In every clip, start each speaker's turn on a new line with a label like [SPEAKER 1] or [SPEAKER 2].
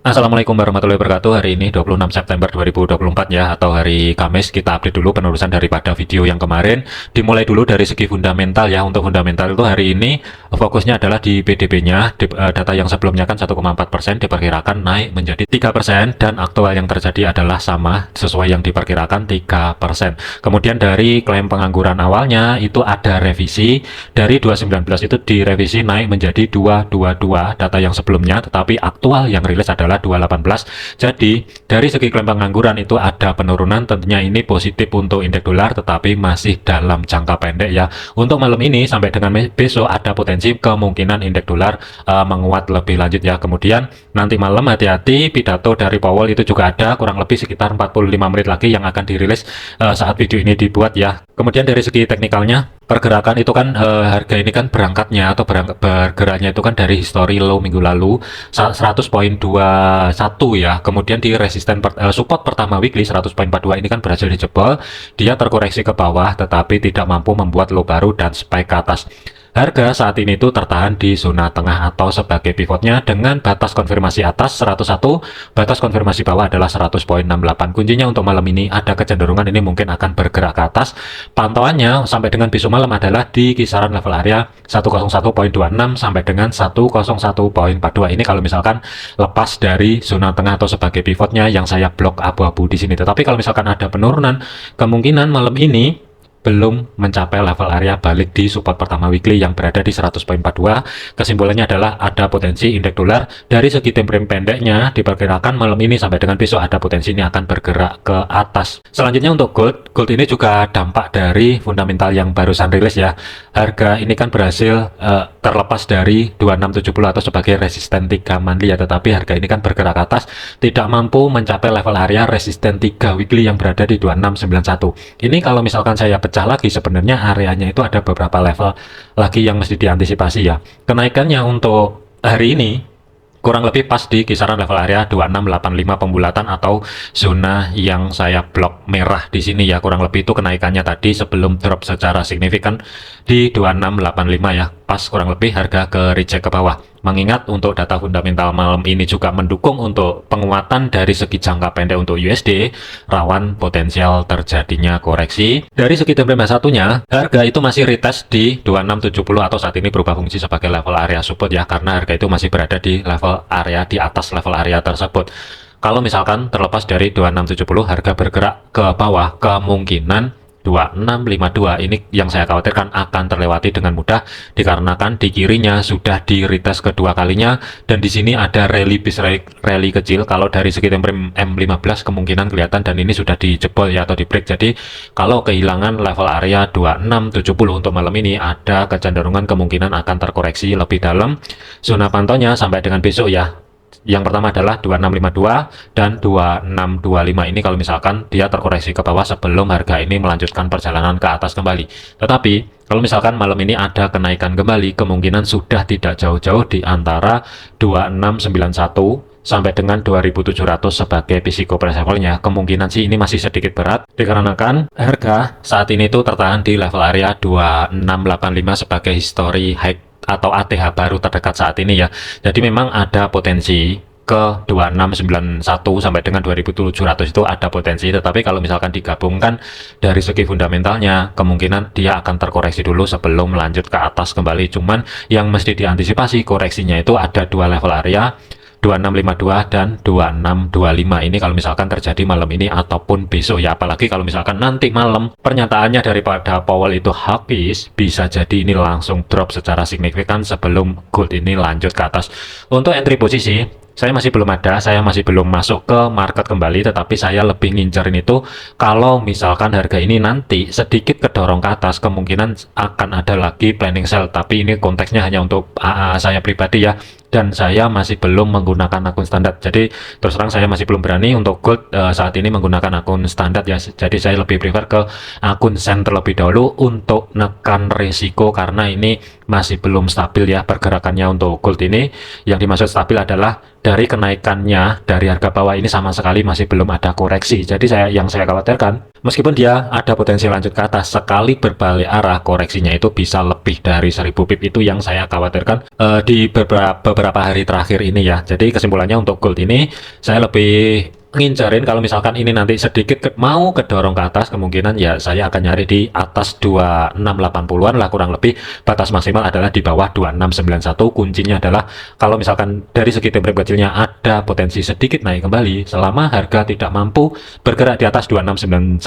[SPEAKER 1] Assalamualaikum warahmatullahi wabarakatuh. Hari ini 26 September 2024 ya, atau hari Kamis. Kita update dulu penerusan daripada video yang kemarin. Dimulai dulu dari segi fundamental ya. Untuk fundamental itu hari ini fokusnya adalah di PDB-nya. Data yang sebelumnya kan 1,4% diperkirakan naik menjadi 3%, dan aktual yang terjadi adalah sama sesuai yang diperkirakan 3%. Kemudian dari klaim pengangguran awalnya itu ada revisi dari 219 itu direvisi naik menjadi 222 data yang sebelumnya, tetapi aktual yang rilis adalah 218. Jadi dari segi klaim pengangguran itu ada penurunan. Tentunya ini positif untuk indeks dolar, tetapi masih dalam jangka pendek ya. Untuk malam ini sampai dengan besok ada potensi kemungkinan indeks dolar menguat lebih lanjut ya. Kemudian nanti malam hati-hati, pidato dari Powell itu juga ada kurang lebih sekitar 45 menit lagi yang akan dirilis saat video ini dibuat ya. Kemudian dari segi teknikalnya, pergerakan itu kan harga ini kan berangkatnya atau bergeraknya itu kan dari histori low minggu lalu 100.21 ya. Kemudian di resisten support pertama weekly 100.42 ini kan berhasil dijebol, dia terkoreksi ke bawah tetapi tidak mampu membuat low baru dan spike ke atas. Harga saat ini itu tertahan di zona tengah atau sebagai pivotnya dengan batas konfirmasi atas 101, batas konfirmasi bawah adalah 100.68. Kuncinya untuk malam ini ada kecenderungan ini mungkin akan bergerak ke atas. Pantauannya sampai dengan besok malam adalah di kisaran level area 101.26 sampai dengan 101.42. Ini kalau misalkan lepas dari zona tengah atau sebagai pivotnya yang saya blok abu-abu di sini. Tetapi kalau misalkan ada penurunan, kemungkinan malam ini belum mencapai level area balik di support pertama weekly yang berada di 100.42. Kesimpulannya adalah ada potensi indeks dolar dari segi time frame pendeknya diperkirakan malam ini sampai dengan besok ada potensi ini akan bergerak ke atas. Selanjutnya untuk gold ini juga dampak dari fundamental yang barusan rilis ya. Harga ini kan berhasil terlepas dari 2670 atau sebagai resisten 3 monthly ya, tetapi harga ini kan bergerak ke atas, tidak mampu mencapai level area resisten 3 weekly yang berada di 2691. Ini kalau misalkan saya pecah lagi, sebenarnya areanya itu ada beberapa level lagi yang mesti diantisipasi ya. Kenaikannya untuk hari ini kurang lebih pas di kisaran level area 2685 pembulatan atau zona yang saya blok merah di sini ya. Kurang lebih itu kenaikannya tadi sebelum drop secara signifikan di 2685 ya. Pas kurang lebih harga ke reject ke bawah. Mengingat untuk data fundamental malam ini juga mendukung untuk penguatan dari segi jangka pendek untuk USD, rawan potensial terjadinya koreksi. Dari segi time frame satunya, harga itu masih retest di 2670 atau saat ini berubah fungsi sebagai level area support ya, karena harga itu masih berada di level area di atas level area tersebut. Kalau misalkan terlepas dari 2670 harga bergerak ke bawah, kemungkinan 2652 ini yang saya khawatirkan akan terlewati dengan mudah dikarenakan di kirinya sudah di retest kedua kalinya, dan di sini ada rally kecil. Kalau dari segi time frame M15 kemungkinan kelihatan, dan ini sudah dijebol ya atau di break. Jadi kalau kehilangan level area 2670 untuk malam ini ada kecenderungan kemungkinan akan terkoreksi lebih dalam. Zona pantaunya sampai dengan besok ya. Yang pertama adalah 2652 dan 2625. Ini kalau misalkan dia terkoreksi ke bawah sebelum harga ini melanjutkan perjalanan ke atas kembali. Tetapi kalau misalkan malam ini ada kenaikan kembali, kemungkinan sudah tidak jauh-jauh di antara 2691 sampai dengan 2700 sebagai physical price levelnya. Kemungkinan sih ini masih sedikit berat dikarenakan harga saat ini tuh tertahan di level area 2685 sebagai history high atau ATH baru terdekat saat ini ya. Jadi memang ada potensi ke 2691 sampai dengan 2700 itu ada potensi, tetapi kalau misalkan digabungkan dari segi fundamentalnya kemungkinan dia akan terkoreksi dulu sebelum lanjut ke atas kembali. Cuman yang mesti diantisipasi koreksinya itu ada dua level area 2652 dan 2625. Ini kalau misalkan terjadi malam ini ataupun besok ya, apalagi kalau misalkan nanti malam pernyataannya daripada Powell itu hawkish, bisa jadi ini langsung drop secara signifikan sebelum gold ini lanjut ke atas. Untuk entry posisi saya masih belum ada, saya masih belum masuk ke market kembali, tetapi saya lebih ngincerin itu kalau misalkan harga ini nanti sedikit kedorong ke atas, kemungkinan akan ada lagi planning sell, tapi ini konteksnya hanya untuk saya pribadi ya, dan saya masih belum menggunakan akun standar. Jadi terus terang saya masih belum berani untuk gold saat ini menggunakan akun standar ya, jadi saya lebih prefer ke akun sen terlebih dahulu untuk nekan risiko, karena ini masih belum stabil ya pergerakannya untuk gold ini. Yang dimaksud stabil adalah dari kenaikannya dari harga bawah ini sama sekali masih belum ada koreksi. Jadi yang saya khawatirkan Meskipun dia ada potensi lanjut ke atas, sekali berbalik arah koreksinya itu bisa lebih dari 1000 pip, itu yang saya khawatirkan di beberapa hari terakhir ini ya. Jadi kesimpulannya untuk gold ini saya lebih ngincerin kalau misalkan ini nanti sedikit mau kedorong ke atas, kemungkinan ya saya akan nyari di atas 2680-an lah kurang lebih. Batas maksimal adalah di bawah 2691. Kuncinya adalah kalau misalkan dari segi time frame kecilnya ada potensi sedikit naik kembali, selama harga tidak mampu bergerak di atas 2691,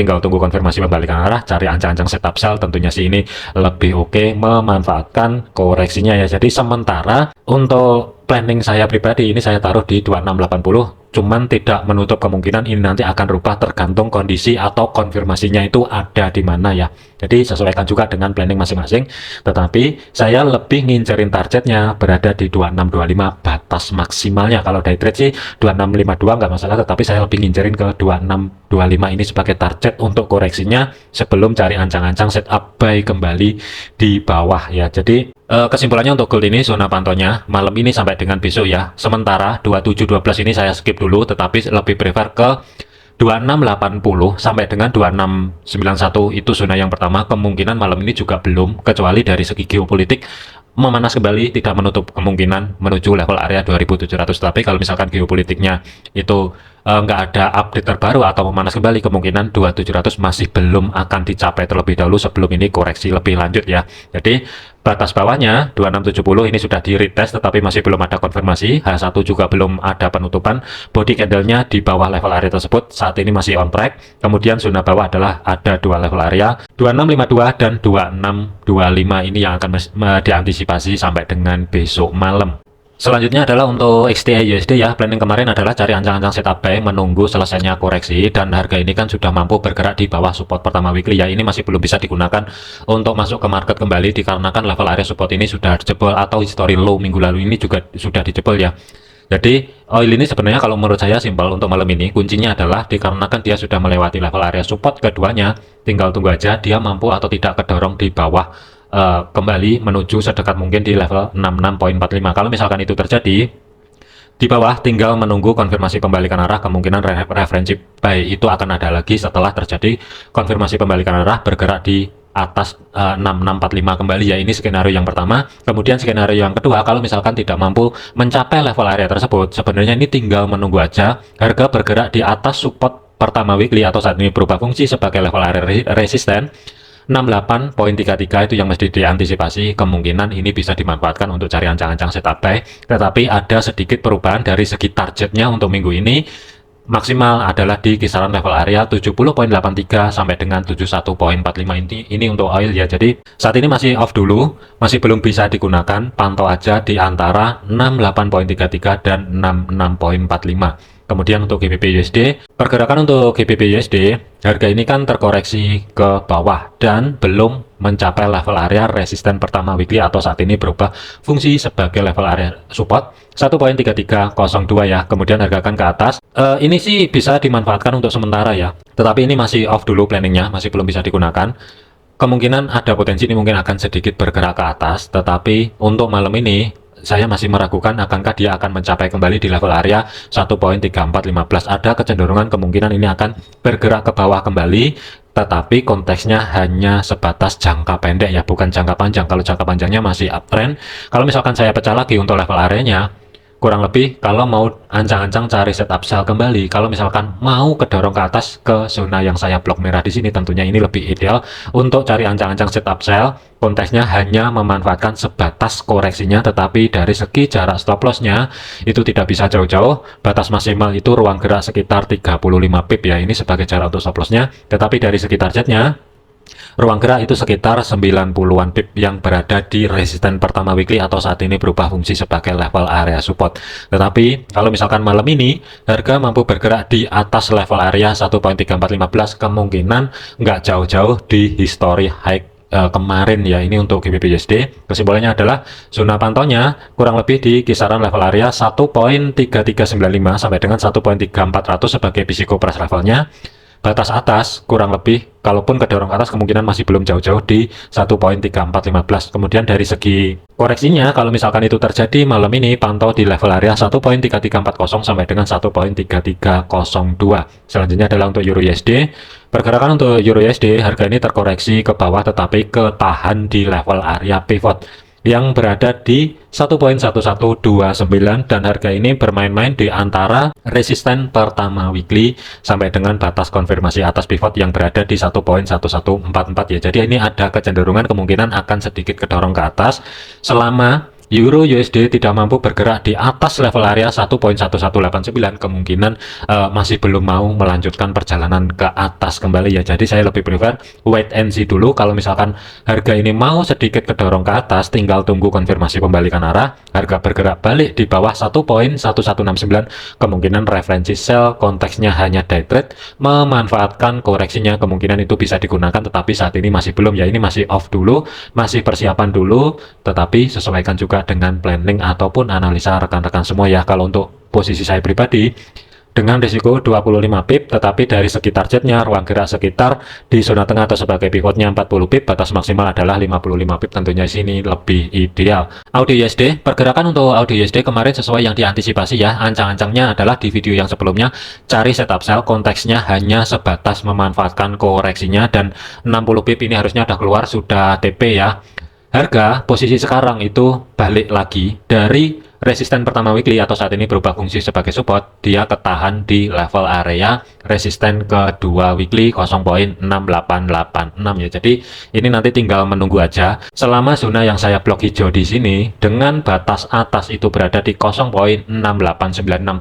[SPEAKER 1] tinggal tunggu konfirmasi pembalikan arah, cari ancang-ancang setup sell. Tentunya sih ini lebih oke memanfaatkan koreksinya ya. Jadi sementara untuk planning saya pribadi ini saya taruh di 2680, cuman tidak menutup kemungkinan ini nanti akan rubah tergantung kondisi atau konfirmasinya itu ada di mana ya. Jadi sesuaikan juga dengan planning masing-masing, tetapi saya lebih ngincerin targetnya berada di 2625 batas maksimalnya. Kalau day trade sih 2652 nggak masalah, tetapi saya lebih ngincerin ke 2625 ini sebagai target untuk koreksinya sebelum cari ancang-ancang setup buy kembali di bawah ya. Jadi kesimpulannya untuk gold ini zona pantaunya malam ini sampai dengan besok ya. Sementara 2712 ini saya skip dulu, tetapi lebih prefer ke 2680 sampai dengan 2691, itu zona yang pertama. Kemungkinan malam ini juga belum, kecuali dari segi geopolitik memanas kembali, tidak menutup kemungkinan menuju level area 2700. Tapi kalau misalkan geopolitiknya itu nggak ada update terbaru atau memanas kembali, kemungkinan 2700 masih belum akan dicapai terlebih dahulu sebelum ini koreksi lebih lanjut ya. Jadi batas bawahnya 2670 ini sudah di retest, tetapi masih belum ada konfirmasi. H1 juga belum ada penutupan. Body candle-nya di bawah level area tersebut saat ini masih on track. Kemudian zona bawah adalah ada dua level area 2652 dan 2625, ini yang akan diantisipasi sampai dengan besok malam. Selanjutnya adalah untuk XTI USD ya. Planning kemarin adalah cari ancang-ancang setup buy menunggu selesainya koreksi, dan harga ini kan sudah mampu bergerak di bawah support pertama weekly ya. Ini masih belum bisa digunakan untuk masuk ke market kembali dikarenakan level area support ini sudah dijebol, atau history low minggu lalu ini juga sudah dijebol ya. Jadi oil ini sebenarnya kalau menurut saya simpel untuk malam ini. Kuncinya adalah dikarenakan dia sudah melewati level area support keduanya, tinggal tunggu aja dia mampu atau tidak kedorong di bawah kembali menuju sedekat mungkin di level 66.45. Kalau misalkan itu terjadi, di bawah tinggal menunggu konfirmasi pembalikan arah. Kemungkinan referensi buy itu akan ada lagi setelah terjadi konfirmasi pembalikan arah bergerak di atas 6645 kembali ya. Ini skenario yang pertama. Kemudian skenario yang kedua, kalau misalkan tidak mampu mencapai level area tersebut, sebenarnya ini tinggal menunggu aja harga bergerak di atas support pertama weekly atau saat ini berubah fungsi sebagai level area resisten 68.33, itu yang mesti diantisipasi. Kemungkinan ini bisa dimanfaatkan untuk cari ancang-ancang setup buy, tetapi ada sedikit perubahan dari segi targetnya untuk minggu ini. Maksimal adalah di kisaran level area 70.83 sampai dengan 71.45 ini untuk oil ya. Jadi saat ini masih off dulu, masih belum bisa digunakan. Pantau aja di antara 68.33 dan 66.45. Kemudian untuk GBP USD, pergerakan untuk GBP USD, harga ini kan terkoreksi ke bawah dan belum mencapai level area resisten pertama weekly atau saat ini berubah fungsi sebagai level area support 1.3302 ya. Kemudian harga akan ke atas. Ini sih bisa dimanfaatkan untuk sementara ya, tetapi ini masih off dulu planningnya, masih belum bisa digunakan. Kemungkinan ada potensi ini mungkin akan sedikit bergerak ke atas, tetapi untuk malam ini saya masih meragukan akankah dia akan mencapai kembali di level area 1.3415. Ada kecenderungan kemungkinan ini akan bergerak ke bawah kembali, tetapi konteksnya hanya sebatas jangka pendek ya, bukan jangka panjang. Kalau jangka panjangnya masih uptrend. Kalau misalkan saya pecah lagi untuk level areanya, kurang lebih kalau mau ancang-ancang cari setup sell kembali, kalau misalkan mau kedorong ke atas ke zona yang saya blok merah di sini, tentunya ini lebih ideal untuk cari ancang-ancang setup sell. Konteksnya hanya memanfaatkan sebatas koreksinya, tetapi dari segi jarak stop lossnya itu tidak bisa jauh-jauh. Batas maksimal itu ruang gerak sekitar 35 pip ya, ini sebagai jarak untuk stop lossnya. Tetapi dari segi targetnya, ruang gerak itu sekitar 90-an pip yang berada di resisten pertama weekly atau saat ini berubah fungsi sebagai level area support. Tetapi kalau misalkan malam ini harga mampu bergerak di atas level area 1.3415, kemungkinan nggak jauh-jauh di history high kemarin ya. Ini untuk GBP USD. Kesimpulannya adalah zona pantaunya kurang lebih di kisaran level area 1.3395 sampai dengan 1.3400 sebagai physical price levelnya. batas atas kurang lebih, kalaupun kedorong ke atas kemungkinan masih belum jauh-jauh di 1.3415. Kemudian dari segi koreksinya, kalau misalkan itu terjadi malam ini, pantau di level area 1.3340 sampai dengan 1.3302. Selanjutnya adalah untuk Euro USD. Pergerakan untuk Euro USD, harga ini terkoreksi ke bawah tetapi ketahan di level area pivot yang berada di 1.1129, dan harga ini bermain-main di antara resisten pertama weekly sampai dengan batas konfirmasi atas pivot yang berada di 1.1144 ya. Jadi ini ada kecenderungan kemungkinan akan sedikit kedorong ke atas selama Euro USD tidak mampu bergerak di atas level area 1.1189, kemungkinan masih belum mau melanjutkan perjalanan ke atas kembali ya. Jadi saya lebih prefer wait and see dulu. Kalau misalkan harga ini mau sedikit kedorong ke atas, tinggal tunggu konfirmasi pembalikan arah. Harga bergerak balik di bawah 1.1169, kemungkinan referensi sell, konteksnya hanya day trade, memanfaatkan koreksinya, kemungkinan itu bisa digunakan, tetapi saat ini masih belum ya. Ini masih off dulu, masih persiapan dulu, tetapi sesuaikan juga dengan planning ataupun analisa rekan-rekan semua ya. Kalau untuk posisi saya pribadi dengan risiko 25 pip, tetapi dari segi targetnya ruang gerak sekitar di zona tengah atau sebagai pivotnya 40 pip, batas maksimal adalah 55 pip, tentunya sini lebih ideal. Audio USD, pergerakan untuk Audio USD kemarin sesuai yang diantisipasi ya. Ancang-ancangnya adalah di video yang sebelumnya cari setup sell, konteksnya hanya sebatas memanfaatkan koreksinya, dan 60 pip ini harusnya udah keluar, sudah TP ya. Harga posisi sekarang itu balik lagi dari resisten pertama weekly atau saat ini berubah fungsi sebagai support, dia ketahan di level area resisten kedua weekly 0.6886 ya. Jadi ini nanti tinggal menunggu aja. Selama zona yang saya blok hijau di sini dengan batas atas itu berada di 0.6896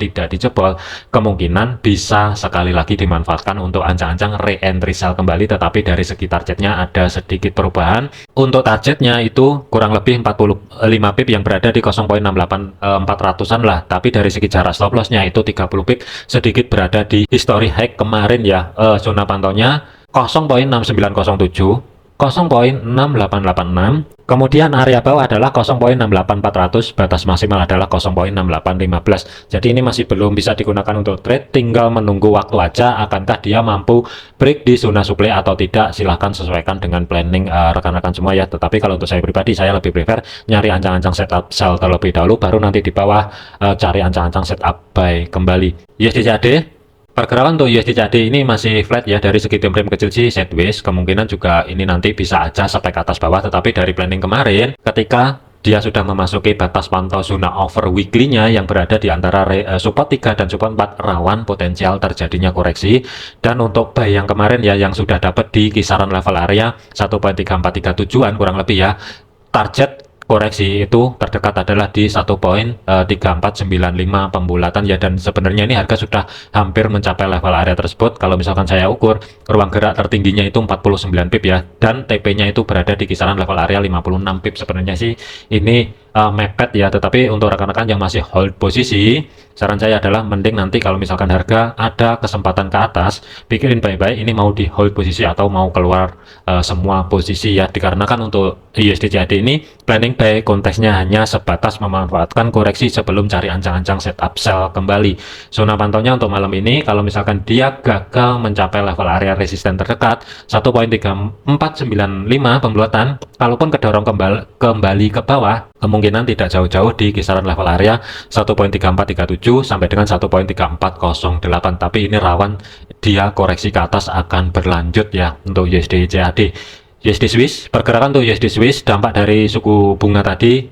[SPEAKER 1] tidak dijebol, kemungkinan bisa sekali lagi dimanfaatkan untuk ancang-ancang re-entry sell kembali, tetapi dari segi targetnya ada sedikit perubahan. Untuk targetnya itu kurang lebih 45 pip yang berada di 0.68400-an lah, tapi dari segi jarak stop lossnya itu 30 pip, sedikit berada di history high kemarin ya. Zona pantaunya 0.6907, 0.6886, kemudian area bawah adalah 0.68400, batas maksimal adalah 0.6815. Jadi ini masih belum bisa digunakan untuk trade, tinggal menunggu waktu aja akankah dia mampu break di zona supply atau tidak. Silahkan sesuaikan dengan planning rekan-rekan semua ya. Tetapi kalau untuk saya pribadi, saya lebih prefer nyari ancang-ancang setup sell terlebih dahulu, baru nanti di bawah cari ancang-ancang setup buy kembali. USD-CAD, pergerakan untuk USD-CAD ini masih flat ya. Dari segi time frame kecil sih sideways, kemungkinan juga ini nanti bisa aja sampai ke atas bawah, tetapi dari planning kemarin ketika dia sudah memasuki batas pantau zona over weekly-nya yang berada di antara support 3 dan support 4, rawan potensial terjadinya koreksi. Dan untuk buy yang kemarin ya, yang sudah dapat di kisaran level area 1.3437-an kurang lebih ya, target koreksi itu terdekat adalah di 1.3495 pembulatan ya. Dan sebenarnya ini harga sudah hampir mencapai level area tersebut. Kalau misalkan saya ukur, ruang gerak tertingginya itu 49 pip ya, dan TP-nya itu berada di kisaran level area 56 pip. Sebenarnya sih ini mepet ya, tetapi untuk rekan-rekan yang masih hold posisi, saran saya adalah mending nanti kalau misalkan harga ada kesempatan ke atas, pikirin baik-baik ini mau di hold posisi atau mau keluar semua posisi ya. Dikarenakan untuk USD-CAD ini planning buy, konteksnya hanya sebatas memanfaatkan koreksi sebelum cari ancang-ancang setup sell kembali. Zona pantaunya untuk malam ini kalau misalkan dia gagal mencapai level area resisten terdekat 1.3495 pembulatan, kalaupun kedorong kembali ke bawah, kemungkinan tidak jauh-jauh di kisaran level area 1.3437 sampai dengan 1.3408, tapi ini rawan dia koreksi ke atas akan berlanjut ya. Untuk USD-CAD, USD Swiss, pergerakan untuk USD Swiss dampak dari suku bunga tadi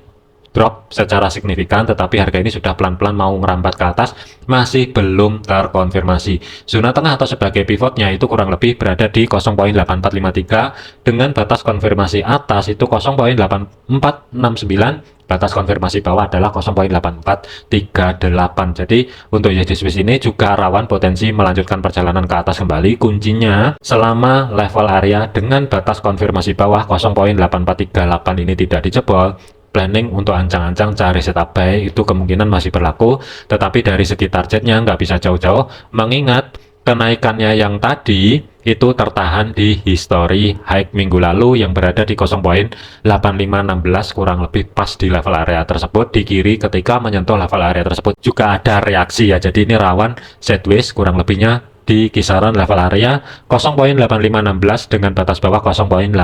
[SPEAKER 1] drop secara signifikan, tetapi harga ini sudah pelan-pelan mau merambat ke atas, masih belum terkonfirmasi. Zona tengah atau sebagai pivotnya itu kurang lebih berada di 0.8453 dengan batas konfirmasi atas itu 0.8469, batas konfirmasi bawah adalah 0.8438. Jadi untuk USD Swiss ini juga rawan potensi melanjutkan perjalanan ke atas kembali. Kuncinya selama level area dengan batas konfirmasi bawah 0.8438 ini tidak dijebol, planning untuk ancang-ancang cari setup buy itu kemungkinan masih berlaku, tetapi dari segi targetnya nggak bisa jauh-jauh, mengingat kenaikannya yang tadi itu tertahan di history high minggu lalu yang berada di 0.8516, kurang lebih pas di level area tersebut. Di kiri ketika menyentuh level area tersebut juga ada reaksi ya, jadi ini rawan sideways kurang lebihnya di kisaran level area 0.8516 dengan batas bawah 0.8453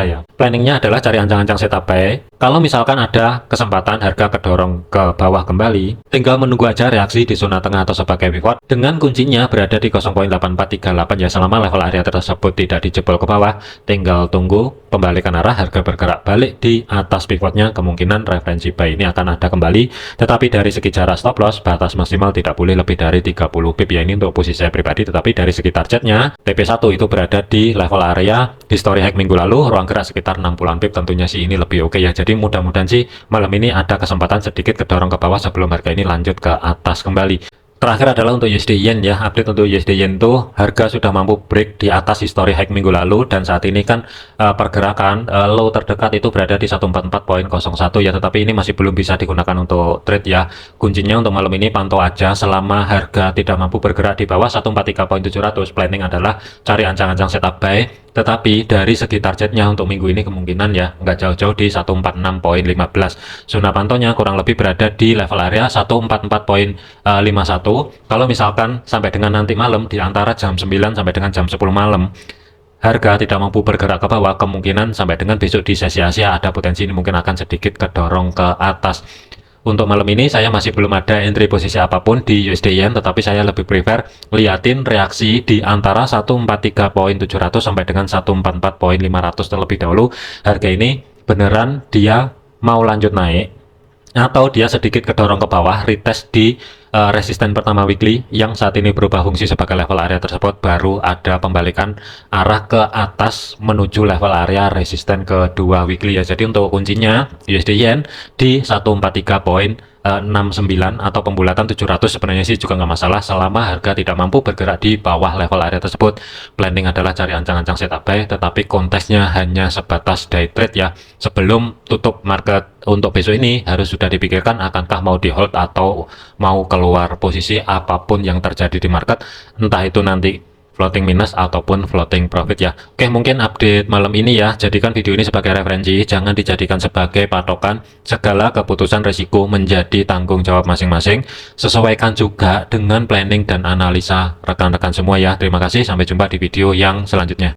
[SPEAKER 1] ya. Planningnya adalah cari ancang-ancang setup buy. Kalau misalkan ada kesempatan harga kedorong ke bawah kembali, tinggal menunggu aja reaksi di zona tengah atau sebagai pivot dengan kuncinya berada di 0.8438 ya. Selama level area tersebut tidak dijebol ke bawah, tinggal tunggu pembalikan arah, harga bergerak balik di atas pivotnya, kemungkinan referensi buy ini akan ada kembali. Tetapi dari segi jarak stop loss, batas maksimal tidak boleh lebih dari 30 pip ya. Ini untuk posisi saya pribadi. Tetapi dari segi targetnya, TP1 itu berada di level area history high minggu lalu, ruang gerak sekitar 60-an pip, tentunya sih ini lebih oke ya. Jadi mudah-mudahan sih malam ini ada kesempatan sedikit kedorong ke bawah sebelum harga ini lanjut ke atas kembali. Terakhir adalah untuk USD Yen ya. Update untuk USD Yen tuh harga sudah mampu break di atas history high minggu lalu, dan saat ini kan pergerakan low terdekat itu berada di 144.01 ya, tetapi ini masih belum bisa digunakan untuk trade ya. Kuncinya untuk malam ini pantau aja, selama harga tidak mampu bergerak di bawah 143.700, planning adalah cari ancang-ancang setup buy. Tetapi dari segi targetnya untuk minggu ini kemungkinan ya nggak jauh-jauh di 146.15. Zona pantaunya kurang lebih berada di level area 144.51. Kalau misalkan sampai dengan nanti malam di antara jam 9 sampai dengan jam 10 malam harga tidak mampu bergerak ke bawah, kemungkinan sampai dengan besok di sesi Asia ada potensi ini mungkin akan sedikit kedorong ke atas. Untuk malam ini saya masih belum ada entry posisi apapun di USD Yen, tetapi saya lebih prefer liatin reaksi di antara 143.700 sampai dengan 144.500 terlebih dahulu. Harga ini beneran dia mau lanjut naik atau dia sedikit kedorong ke bawah, retest di resisten pertama weekly yang saat ini berubah fungsi sebagai level area tersebut, baru ada pembalikan arah ke atas menuju level area resisten kedua weekly ya. Jadi untuk kuncinya USD Yen di 143.69 atau pembulatan 700 sebenarnya sih juga nggak masalah selama harga tidak mampu bergerak di bawah level area tersebut. Planning adalah cari ancang-ancang setup buy, tetapi konteksnya hanya sebatas day trade ya. Sebelum tutup market untuk besok ini harus sudah dipikirkan akankah mau di hold atau mau keluar posisi apapun yang terjadi di market, entah itu nanti floating minus ataupun floating profit ya. Oke, mungkin update malam ini ya. Jadikan video ini sebagai referensi, jangan dijadikan sebagai patokan. Segala keputusan risiko menjadi tanggung jawab masing-masing. Sesuaikan juga dengan planning dan analisa rekan-rekan semua ya. Terima kasih, sampai jumpa di video yang selanjutnya.